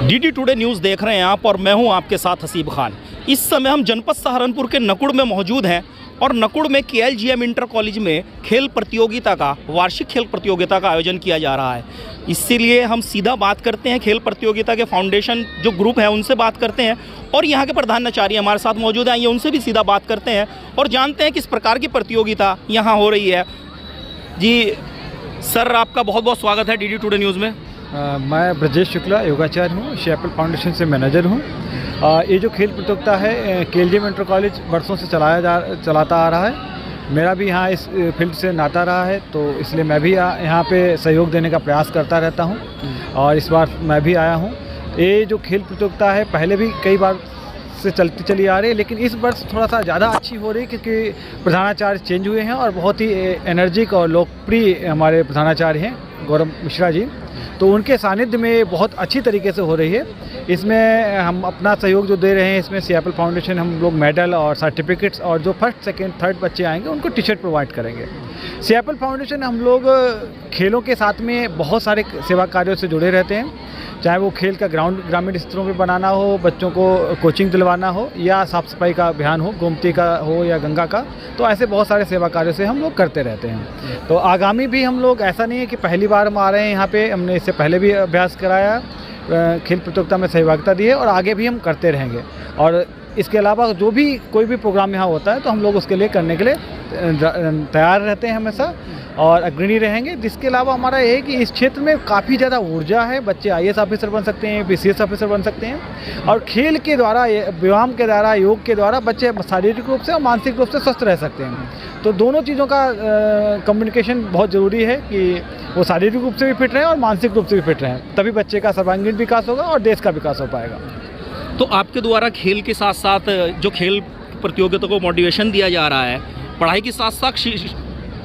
DD today news देख रहे हैं आप और मैं हूं आपके साथ हसीब खान। इस समय हम जनपद सहारनपुर के नकुड़ में मौजूद हैं और नकुड़ में केएलजीएम इंटर कॉलेज में खेल प्रतियोगिता का वार्षिक खेल प्रतियोगिता का आयोजन किया जा रहा है। इसीलिए हम सीधा बात करते हैं खेल प्रतियोगिता के फाउंडेशन जो ग्रुप है उनसे बात करते हैं और यहाँ के प्रधानाचार्य हमारे साथ मौजूद हैं, ये उनसे भी सीधा बात करते हैं और जानते हैं किस प्रकार की प्रतियोगिता यहाँ हो रही है। जी सर, आपका बहुत बहुत स्वागत है डीडी टुडे न्यूज़ में। मैं ब्रजेश शुक्ला योगाचार्य हूँ, शेपल फाउंडेशन से मैनेजर हूँ। ये जो खेल प्रतियोगिता है केएलजीएम इंटर कॉलेज वर्षों से चलाता आ रहा है। मेरा भी यहाँ इस फील्ड से नाता रहा है, तो इसलिए मैं भी यहाँ पे सहयोग देने का प्रयास करता रहता हूँ और इस बार मैं भी आया हूँ। ये जो खेल प्रतियोगिता है पहले भी कई बार से चलती चली आ रही है, लेकिन इस वर्ष थोड़ा सा ज़्यादा अच्छी हो रही है क्योंकि प्रधानाचार्य चेंज हुए हैं और बहुत ही एनर्जिक और लोकप्रिय हमारे प्रधानाचार्य हैं गौरव मिश्रा जी, तो उनके सानिध्य में बहुत अच्छी तरीके से हो रही है। इसमें हम अपना सहयोग जो दे रहे हैं, इसमें शेपल फाउंडेशन हम लोग मेडल और सर्टिफिकेट्स और जो फर्स्ट सेकंड थर्ड बच्चे आएंगे उनको टी शर्ट प्रोवाइड करेंगे। शेपल फाउंडेशन हम लोग खेलों के साथ में बहुत सारे सेवा कार्यों से जुड़े रहते हैं, चाहे वो खेल का ग्राउंड ग्रामीण स्तरों पे बनाना हो, बच्चों को कोचिंग दिलवाना हो या साफ़ सफाई का अभियान हो, गोमती का हो या गंगा का, तो ऐसे बहुत सारे सेवा कार्यों से हम लोग करते रहते हैं। तो आगामी भी हम लोग, ऐसा नहीं है कि पहली बार हम आ रहे हैं यहाँ पे, हमने इससे पहले भी अभ्यास कराया, खेल प्रतियोगिता में सहभागिता दी है और आगे भी हम करते रहेंगे। और इसके अलावा जो भी कोई भी प्रोग्राम यहाँ होता है तो हम लोग उसके लिए करने के लिए तैयार रहते हैं हमेशा और अग्रणी रहेंगे। जिसके अलावा हमारा ये है कि इस क्षेत्र में काफ़ी ज़्यादा ऊर्जा है, बच्चे आईएएस ऑफिसर बन सकते हैं, बीसीएस ऑफिसर बन सकते हैं और खेल के द्वारा, व्यायाम के द्वारा, योग के द्वारा बच्चे शारीरिक रूप से और मानसिक रूप से स्वस्थ रह सकते हैं। तो दोनों चीज़ों का कम्युनिकेशन बहुत ज़रूरी है कि वो शारीरिक रूप से भी फिट रहें और मानसिक रूप से भी फिट रहें, तभी बच्चे का सर्वांगीण विकास होगा और देश का विकास हो पाएगा। तो आपके द्वारा खेल के साथ साथ जो खेल प्रतियोगिता को मोटिवेशन दिया जा रहा है, पढ़ाई के साथ साथ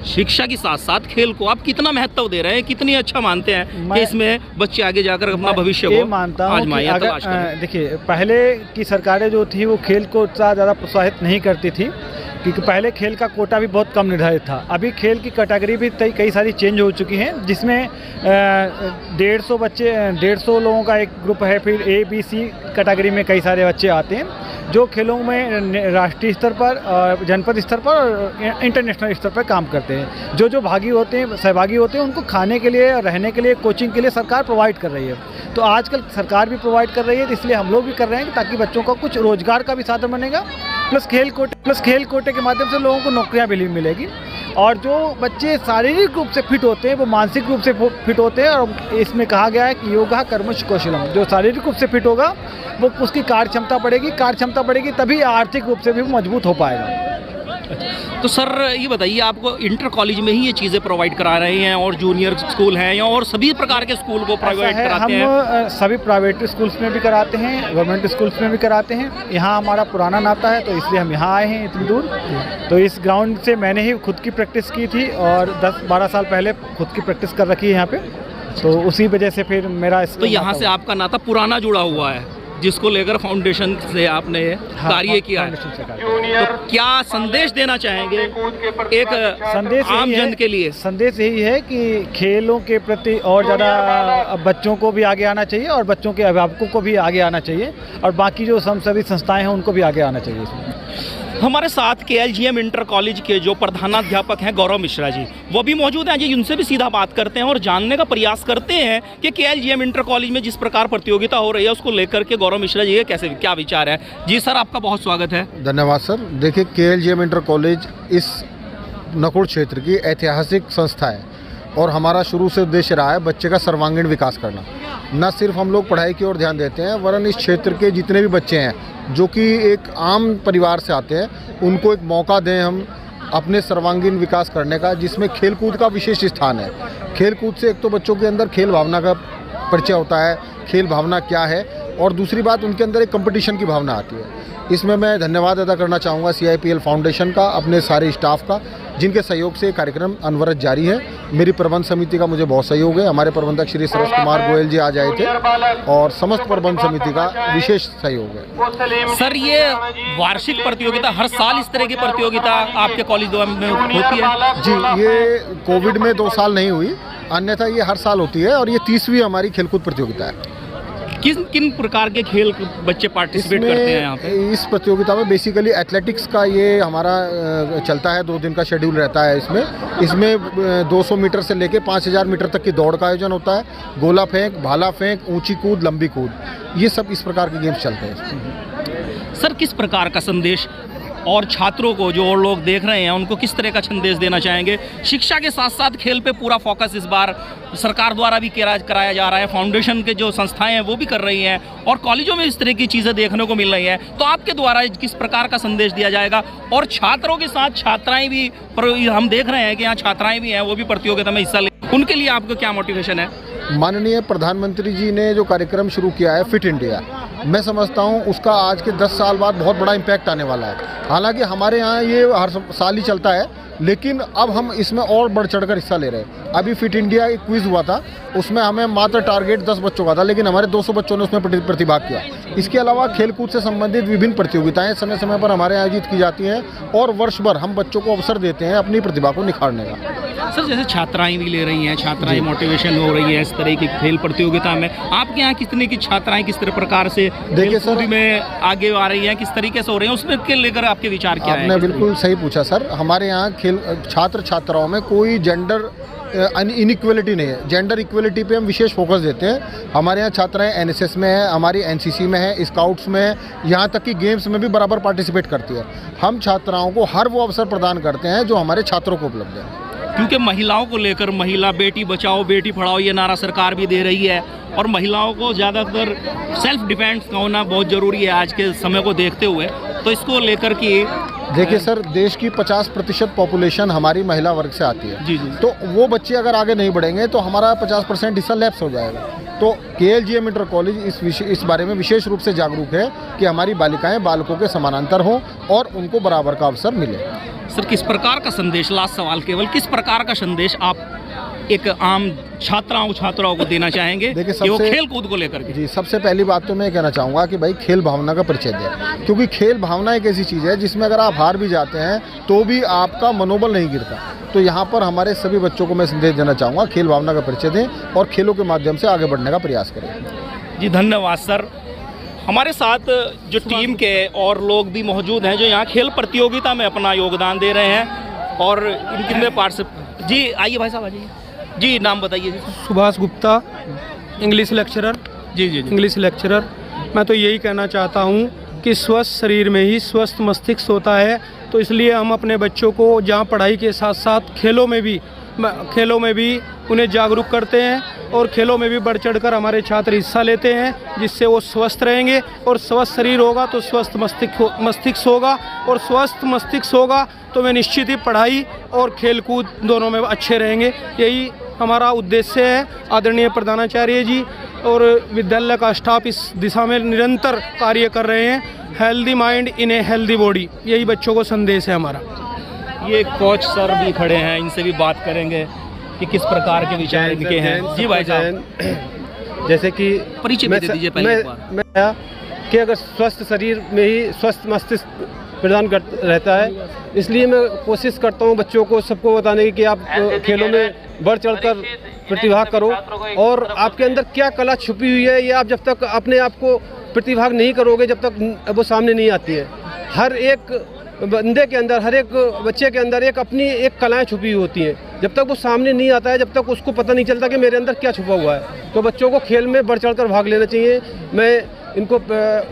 शिक्षा के साथ साथ खेल को आप कितना महत्व दे रहे हैं, कितनी अच्छा मानते हैं कि इसमें बच्चे आगे जाकर अपना भविष्य को मानता हूं कि अगर देखिए, पहले की सरकारें जो थी वो खेल को ज़्यादा प्रोत्साहित नहीं करती थी क्योंकि पहले खेल का कोटा भी बहुत कम निर्धारित था। अभी खेल की कैटेगरी भी कई सारी चेंज हो चुकी हैं, जिसमें 150 बच्चे, 150 लोगों का एक ग्रुप है, फिर ABC कैटेगरी में कई सारे बच्चे आते हैं जो खेलों में राष्ट्रीय स्तर पर और जनपद स्तर पर और इंटरनेशनल स्तर पर काम करते हैं। जो भागी होते हैं, सहभागी होते हैं, उनको खाने के लिए, रहने के लिए, कोचिंग के लिए सरकार प्रोवाइड कर रही है। तो आजकल सरकार भी प्रोवाइड कर रही है, तो इसलिए हम लोग भी कर रहे हैं ताकि बच्चों का कुछ रोजगार का भी साधन बनेगा, प्लस खेल कोटे के माध्यम से लोगों को नौकरियां भी मिलेगी। और जो बच्चे शारीरिक रूप से फिट होते हैं वो मानसिक रूप से फिट होते हैं और इसमें कहा गया है कि योगा कर्मच कौशलम। जो शारीरिक रूप से फिट होगा वो उसकी कार्य क्षमता बढ़ेगी, तभी आर्थिक रूप से भी मजबूत हो पाएगा। तो सर ये बताइए, आपको इंटर कॉलेज में ही ये चीज़ें प्रोवाइड करा रहे हैं और जूनियर स्कूल हैं या और सभी प्रकार के स्कूल को प्रोवाइड कराते हैं? हम सभी प्राइवेट स्कूल्स में भी कराते हैं, गवर्नमेंट स्कूल्स में भी कराते हैं। यहाँ हमारा पुराना नाता है तो इसलिए हम यहाँ आए हैं इतनी दूर। तो इस ग्राउंड से मैंने ही खुद की प्रैक्टिस की थी और 10-12 साल पहले खुद की प्रैक्टिस कर रखी है यहाँ पे, तो उसी वजह से फिर मेरा तो यहाँ से आपका नाता पुराना जुड़ा हुआ है, जिसको लेकर फाउंडेशन से आपने कार्य किया है। तो क्या संदेश देना चाहेंगे एक संदेश आम जन के लिए? संदेश यही है कि खेलों के प्रति और ज़्यादा बच्चों को भी आगे आना चाहिए और बच्चों के अभिभावकों को भी आगे आना चाहिए और बाकी जो सभी संस्थाएं हैं उनको भी आगे आना चाहिए। हमारे साथ केएलजीएम इंटर कॉलेज के जो प्रधानाध्यापक हैं गौरव मिश्रा जी, वो भी मौजूद हैं। जी, उनसे भी सीधा बात करते हैं और जानने का प्रयास करते हैं कि केएलजीएम इंटर कॉलेज में जिस प्रकार प्रतियोगिता हो रही है उसको लेकर के गौरव मिश्रा जी के क्या विचार है। जी सर, आपका बहुत स्वागत है। धन्यवाद सर। देखिए, केएलजीएम इंटर कॉलेज इस नकुड़ क्षेत्र की ऐतिहासिक संस्था है और हमारा शुरू से उद्देश्य रहा है बच्चे का सर्वांगीण विकास करना। न सिर्फ हम लोग पढ़ाई की ओर ध्यान देते हैं, वरन इस क्षेत्र के जितने भी बच्चे हैं जो कि एक आम परिवार से आते हैं, उनको एक मौका दें हम अपने सर्वांगीण विकास करने का, जिसमें खेलकूद का विशेष स्थान है। खेलकूद से एक तो बच्चों के अंदर खेल भावना का परिचय होता है, खेल भावना क्या है, और दूसरी बात उनके अंदर एक कंपटीशन की भावना आती है। इसमें मैं धन्यवाद अदा करना चाहूँगा CIPL फाउंडेशन का, अपने सारे स्टाफ का, जिनके सहयोग से कार्यक्रम अनवरत जारी है। मेरी प्रबंध समिति का मुझे बहुत सहयोग है। हमारे प्रबंधक श्री सरोज कुमार गोयल जी आज आए थे और समस्त प्रबंध समिति का विशेष सहयोग है। सर, ये वार्षिक प्रतियोगिता हर साल इस तरह की प्रतियोगिता आपके कॉलेज में होती है? जी, ये कोविड में 2 साल नहीं हुई, अन्यथा ये हर साल होती है और ये 30वीं हमारी खेलकूद प्रतियोगिता है। किन किन प्रकार के खेल बच्चे पार्टिसिपेट करते हैं यहाँ पे? इस प्रतियोगिता में बेसिकली एथलेटिक्स का ये हमारा चलता है, 2 दिन का शेड्यूल रहता है। इसमें 200 मीटर से लेके 5000 मीटर तक की दौड़ का आयोजन होता है, गोला फेंक, भाला फेंक, ऊंची कूद, लंबी कूद, ये सब इस प्रकार के गेम्स चलते हैं। सर, किस प्रकार का संदेश और छात्रों को, जो और लोग देख रहे हैं, उनको किस तरह का संदेश देना चाहेंगे? शिक्षा के साथ साथ खेल पे पूरा फोकस इस बार सरकार द्वारा भी कराया जा रहा है, फाउंडेशन के जो संस्थाएं हैं वो भी कर रही हैं, और कॉलेजों में इस तरह की चीज़ें देखने को मिल रही हैं। तो आपके द्वारा किस प्रकार का संदेश दिया जाएगा? और छात्रों के साथ छात्राएं भी, हम देख रहे हैं कि यहाँ छात्राएं भी हैं, वो भी प्रतियोगिता में हिस्सा ले, उनके लिए आपका क्या मोटिवेशन है? माननीय प्रधानमंत्री जी ने जो कार्यक्रम शुरू किया है फिट इंडिया, मैं समझता हूँ उसका आज के 10 साल बाद बहुत बड़ा इम्पैक्ट आने वाला है। हालांकि हमारे यहाँ ये हर साल ही चलता है, लेकिन अब हम इसमें और बढ़ चढ़कर हिस्सा ले रहे हैं। अभी फिट इंडिया एक क्विज़ हुआ था, उसमें हमें मात्र टारगेट 10 बच्चों का था, लेकिन हमारे 200 बच्चों ने उसमें प्रतिभाग किया। इसके अलावा खेलकूद से संबंधित विभिन्न प्रतियोगिताएं समय समय पर हमारे आयोजित की जाती हैं, और वर्ष भर हम बच्चों को अवसर देते हैं अपनी प्रतिभा को निखारने का। सर, जैसे छात्राएं भी ले रही हैं, छात्राएं मोटिवेशन हो रही है इस तरह की खेल प्रतियोगिता में, आपके यहाँ कितने की छात्राएं किस तरह प्रकार से देखिए सर में आगे आ रही हैं, किस तरीके से हो रही हैं, उसमें के लेकर आपके विचार क्या है? आपने बिल्कुल सही पूछा सर। हमारे यहाँ छात्र छात्राओं में कोई जेंडर इनइक्वलिटी नहीं है। जेंडर इक्वलिटी पे हम विशेष फोकस देते हैं। हमारे यहाँ छात्राएं एनएसएस में है, हमारी एनसीसी में है, स्काउट्स में है, यहाँ तक कि गेम्स में भी बराबर पार्टिसिपेट करती है। हम छात्राओं को हर वो अवसर प्रदान करते हैं जो हमारे छात्रों को उपलब्ध है। क्योंकि महिलाओं को लेकर, महिला बेटी बचाओ बेटी पढ़ाओ ये नारा सरकार भी दे रही है, और महिलाओं को ज़्यादातर सेल्फ डिफेंस का होना बहुत ज़रूरी है आज के समय को देखते हुए। तो इसको लेकर कि देखिए सर, देश की 50% पॉपुलेशन हमारी महिला वर्ग से आती है। जी जी। तो वो बच्चे अगर आगे नहीं बढ़ेंगे तो हमारा 50% हिस्सा लैप्स हो जाएगा। तो केएलजीएम इंटर कॉलेज इस बारे में विशेष रूप से जागरूक है कि हमारी बालिकाएं बालकों के समानांतर हों और उनको बराबर का अवसर मिले। सर, किस प्रकार का संदेश, लास्ट सवाल केवल, किस प्रकार का संदेश आप एक आम छात्राओं को देना चाहेंगे कि वो खेल कूद को लेकर के? जी, सबसे पहली बात तो मैं कहना चाहूँगा कि भाई खेल भावना का परिचय दें, क्योंकि खेल भावना एक ऐसी चीज़ है जिसमें अगर आप हार भी जाते हैं तो भी आपका मनोबल नहीं गिरता। तो यहाँ पर हमारे सभी बच्चों को मैं संदेश देना चाहूँगा, खेल भावना का परिचय दें और खेलों के माध्यम से आगे बढ़ने का प्रयास करें। जी, धन्यवाद सर। हमारे साथ जो टीम के और लोग भी मौजूद हैं जो यहाँ खेल प्रतियोगिता में अपना योगदान दे रहे हैं, और इनके पार्टिसिपेट। जी आइए भाई साहब, आइए जी, नाम बताइए जी। Subhash Gupta, English lecturer. जी जी, इंग्लिश लेक्चरर। मैं तो यही कहना चाहता हूँ कि स्वस्थ शरीर में ही स्वस्थ मस्तिष्क होता है, तो इसलिए हम अपने बच्चों को जहाँ पढ़ाई के साथ साथ खेलों में भी उन्हें जागरूक करते हैं, और खेलों में भी बढ़ चढ़कर हमारे छात्र हिस्सा लेते हैं, जिससे वो स्वस्थ रहेंगे। और स्वस्थ शरीर होगा तो स्वस्थ मस्तिष्क होगा, और स्वस्थ मस्तिष्क होगा तो वे निश्चित ही पढ़ाई और खेलकूद दोनों में अच्छे रहेंगे। यही हमारा उद्देश्य है। आदरणीय प्रधानाचार्य जी और विद्यालय का स्टाफ इस दिशा में निरंतर कार्य कर रहे हैं। Healthy mind in a healthy body, यही बच्चों को संदेश है हमारा। ये कोच सर भी खड़े हैं, इनसे भी बात करेंगे कि किस प्रकार के विचार इनके हैं। जी भाई साहब, जैसे कि परिचय दे दीजिए पहले एक बार। मैं कि अगर स्वस्थ शरीर में ही स्वस्थ मस्तिष्क प्रदान कर रहता है, इसलिए मैं कोशिश करता हूँ बच्चों को सबको बताने की कि आप खेलों में बढ़ चढ़कर प्रतिभाग करो, और आपके अंदर क्या कला छुपी हुई है ये आप जब तक अपने आप को प्रतिभाग नहीं करोगे, जब तक वो सामने नहीं आती है। हर एक बंदे के अंदर, हर एक बच्चे के अंदर अपनी एक कलाएं छुपी हुई होती हैं। जब तक वो सामने नहीं आता है, जब तक उसको पता नहीं चलता कि मेरे अंदर क्या छुपा हुआ है, तो बच्चों को खेल में बढ़ चढ़कर भाग लेना चाहिए। मैं इनको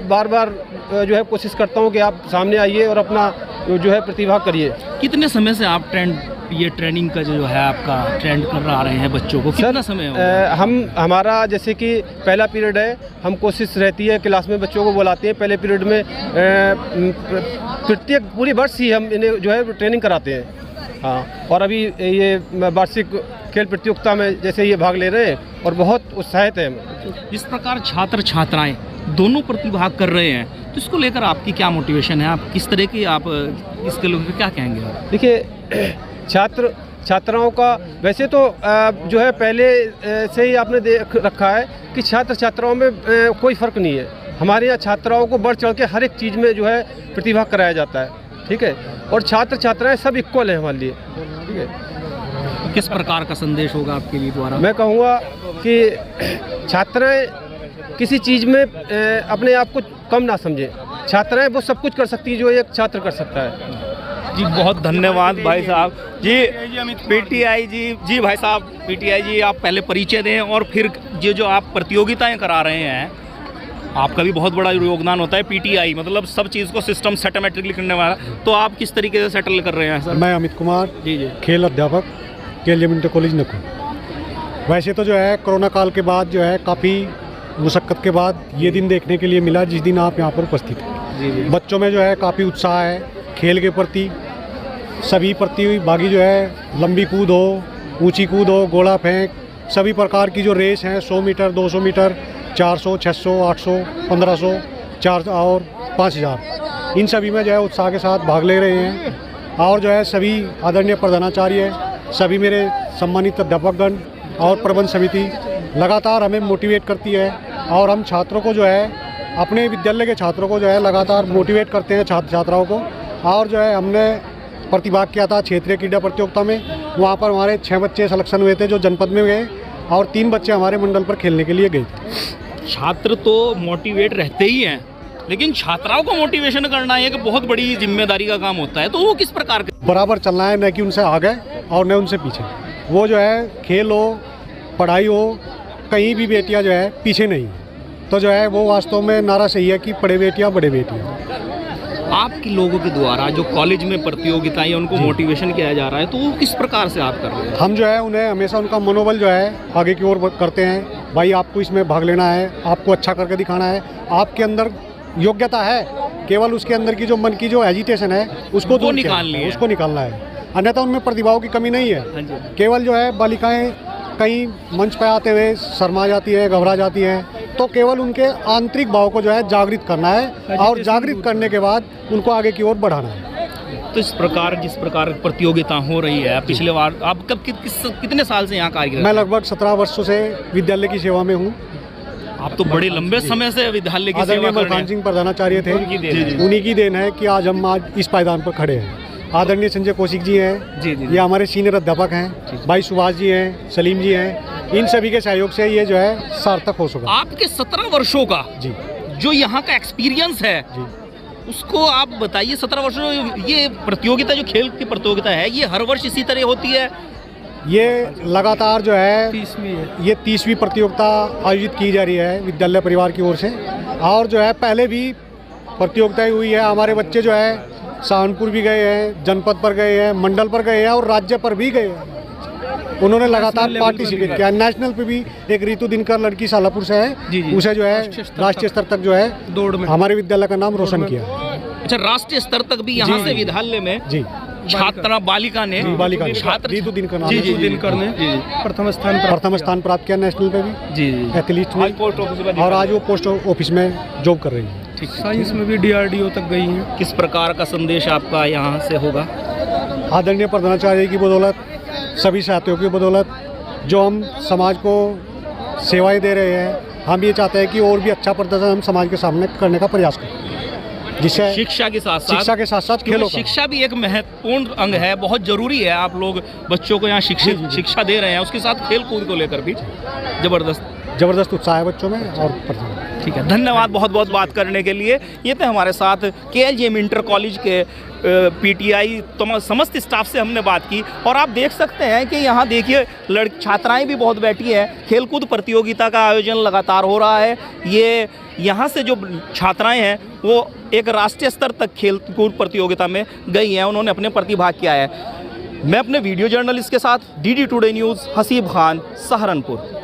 बार बार जो है कोशिश करता हूँ कि आप सामने आइए और अपना जो है प्रतिभाग करिए। कितने समय से आप ट्रेनिंग का जो है आपका ट्रेंड कर रहे हैं बच्चों को, कितना समय हो गया? हमारा जैसे कि पहला पीरियड है, हम कोशिश रहती है क्लास में बच्चों को बुलाते हैं। पहले पीरियड में प्रत्येक पूरी वर्ष ही हम इन्हें जो है ट्रेनिंग कराते हैं। हाँ, और अभी ये वार्षिक खेल प्रतियोगिता में जैसे ये भाग ले रहे हैं और बहुत उत्साहित है। जिस प्रकार छात्र छात्राएं दोनों प्रतिभाग कर रहे हैं, तो इसको लेकर आपकी क्या मोटिवेशन है? आप किस तरह की आप इसके लोग क्या कहेंगे? देखिए, छात्राओं का वैसे तो जो है पहले से ही आपने देख रखा है कि छात्र छात्राओं में कोई फ़र्क नहीं है। हमारे यहाँ छात्राओं को बढ़ चढ़ के हर एक चीज़ में जो है प्रतिभाग कराया जाता है, ठीक है, और छात्र छात्राएं सब इक्वल हैं हमारे लिए, ठीक है। किस प्रकार का संदेश होगा आपके लिए द्वारा? मैं कहूँगा कि छात्राएं किसी चीज़ में अपने आप को कम ना समझें। छात्राएं वो सब कुछ कर सकती हैं जो एक छात्र कर सकता है। जी बहुत धन्यवाद भाई साहब। जी पीटीआई जी भाई साहब, पीटीआई जी आप पहले परिचय दें और फिर ये जो आप प्रतियोगिताएं करा रहे हैं, आपका भी बहुत बड़ा योगदान होता है। पीटीआई मतलब सब चीज़ को सिस्टम सेटमेट्रिकली करने वाला, तो आप किस तरीके से सेटल कर रहे हैं सर? मैं अमित कुमार जी खेल अध्यापक केएलजे इंटर कॉलेज नकुड़। वैसे तो जो है कोरोना काल के बाद जो है काफ़ी मुशक्क़त के बाद ये दिन देखने के लिए मिला जिस दिन आप यहाँ पर उपस्थित हैं। बच्चों में जो है काफ़ी उत्साह है खेल के प्रति। सभी प्रतिभागी जो है लंबी कूद हो, ऊंची कूद हो, गोला फेंक, सभी प्रकार की जो रेस हैं 100 मीटर, 200 मीटर, 400, 600, 800, 1500, 4 और 5000, इन सभी में जो है उत्साह के साथ भाग ले रहे हैं। और जो है सभी आदरणीय प्रधानाचार्य, सभी मेरे सम्मानित अध्यापकगण और प्रबंध समिति लगातार हमें मोटिवेट करती है और हम छात्रों को जो है अपने विद्यालय के छात्रों को जो है लगातार मोटिवेट करते हैं, छात्र छात्राओं को। और जो है हमने प्रतिभाग किया था क्षेत्रीय क्रीड़ा प्रतियोगिता में, वहाँ पर हमारे 6 बच्चे सिलेक्शन हुए थे जो जनपद में गए और 3 बच्चे हमारे मंडल पर खेलने के लिए गए थे। छात्र तो मोटिवेट रहते ही हैं, लेकिन छात्राओं को मोटिवेशन करना एक बहुत बड़ी जिम्मेदारी का काम होता है, तो वो किस प्रकार का? बराबर चलना है, न कि उनसे आगे और न उनसे पीछे। वो जो है खेल हो, पढ़ाई हो, कहीं भी बेटियां जो है पीछे नहीं। तो जो है वो वास्तव में नारा सही है कि पढ़े बेटियां बड़े बेटियां। आपके लोगों के द्वारा जो कॉलेज में प्रतियोगिताएं उनको मोटिवेशन किया जा रहा है, तो वो किस प्रकार से आप कर रहे हैं? हम जो है उन्हें हमेशा उनका मनोबल जो है आगे की ओर करते हैं। भाई आपको इसमें भाग लेना है, आपको अच्छा करके दिखाना है, आपके अंदर योग्यता है, केवल उसके अंदर की जो मन की जो एजिटेशन है उसको दूर उसको निकालना है। अन्यथा उनमें प्रतिभाओं की कमी नहीं है। केवल जो है बालिकाएं कहीं मंच पर आते हुए शर्मा जाती है, घबरा जाती हैं, तो केवल उनके आंतरिक भाव को जो है जागृत करना है और जागृत करने के बाद उनको आगे की ओर बढ़ाना है। तो इस प्रकार जिस प्रकार प्रतियोगिता हो रही है, पिछले बार आप कब कितने साल से यहाँ कार्य? मैं लगभग 17 वर्षों से विद्यालय की सेवा में हूँ। आप तो बड़े लंबे समय से विद्यालय की सेवा कर रहे हैं। मलखान सिंह प्रधानाचार्य थे, उन्हीं की देन है कि आज हम इस पायदान पर खड़े हैं। आदरणीय संजय कौशिक जी हैं, ये हमारे सीनियर अध्यापक हैं, भाई सुभाष जी हैं, सलीम जी हैं, इन सभी के सहयोग से ये जो है सार्थक हो सका। आपके 17 वर्षों का जी जो यहाँ का एक्सपीरियंस है जी, उसको आप बताइए। 17 वर्षों ये प्रतियोगिता जो खेल की प्रतियोगिता है, ये हर वर्ष इसी तरह होती है? ये लगातार जो है ये 30वीं प्रतियोगिता आयोजित की जा रही है विद्यालय परिवार की ओर से। और जो है पहले भी प्रतियोगिताएं हुई है। हमारे बच्चे जो है सहारनपुर भी गए हैं, जनपद पर गए हैं, मंडल पर गए हैं और राज्य पर भी गए हैं। उन्होंने लगातार पार्टिसिपेट किया। नेशनल पे भी एक ऋतु दिनकर लड़की सालापुर से है, उसे जो है राष्ट्रीय स्तर तक जो है दौड़ में हमारे विद्यालय का नाम रोशन किया। अच्छा, राष्ट्रीय स्तर तक भी यहाँ से विद्यालय में जी छात्रा बालिका ने ऋतु दिनकर ने प्रथम स्थान प्राप्त किया नेशनल पे भी एथलीट में, और आज वो पोस्ट ऑफिस में जॉब कर रही है। साइंस में भी DRDO तक गई हैं। किस प्रकार का संदेश आपका यहाँ से होगा? आदरणीय प्रधानाचार्य की बदौलत, सभी साथियों की बदौलत, जो हम समाज को सेवाएं दे रहे हैं, हम ये चाहते हैं कि और भी अच्छा प्रदर्शन हम समाज के सामने करने का प्रयास करें, जिससे शिक्षा के साथ साथ खेलों का। शिक्षा भी एक महत्वपूर्ण अंग है, बहुत जरूरी है। आप लोग बच्चों को यहाँ शिक्षा दे रहे हैं, उसके साथ खेल कूद को लेकर भी जबरदस्त उत्साह है बच्चों में। और ठीक है, धन्यवाद बहुत बहुत बात करने के लिए। ये थे हमारे साथ KLGM इंटर कॉलेज के PTI समस्त स्टाफ से हमने बात की। और आप देख सकते हैं कि यहाँ देखिए छात्राएं भी बहुत बैठी हैं। खेलकूद प्रतियोगिता का आयोजन लगातार हो रहा है। ये यहाँ से जो छात्राएं हैं वो एक राष्ट्रीय स्तर तक खेलकूद प्रतियोगिता में गई हैं, उन्होंने अपने प्रतिभाग किया है। मैं अपने वीडियो जर्नलिस्ट के साथ DD today news Haseeb Khan, Saharanpur.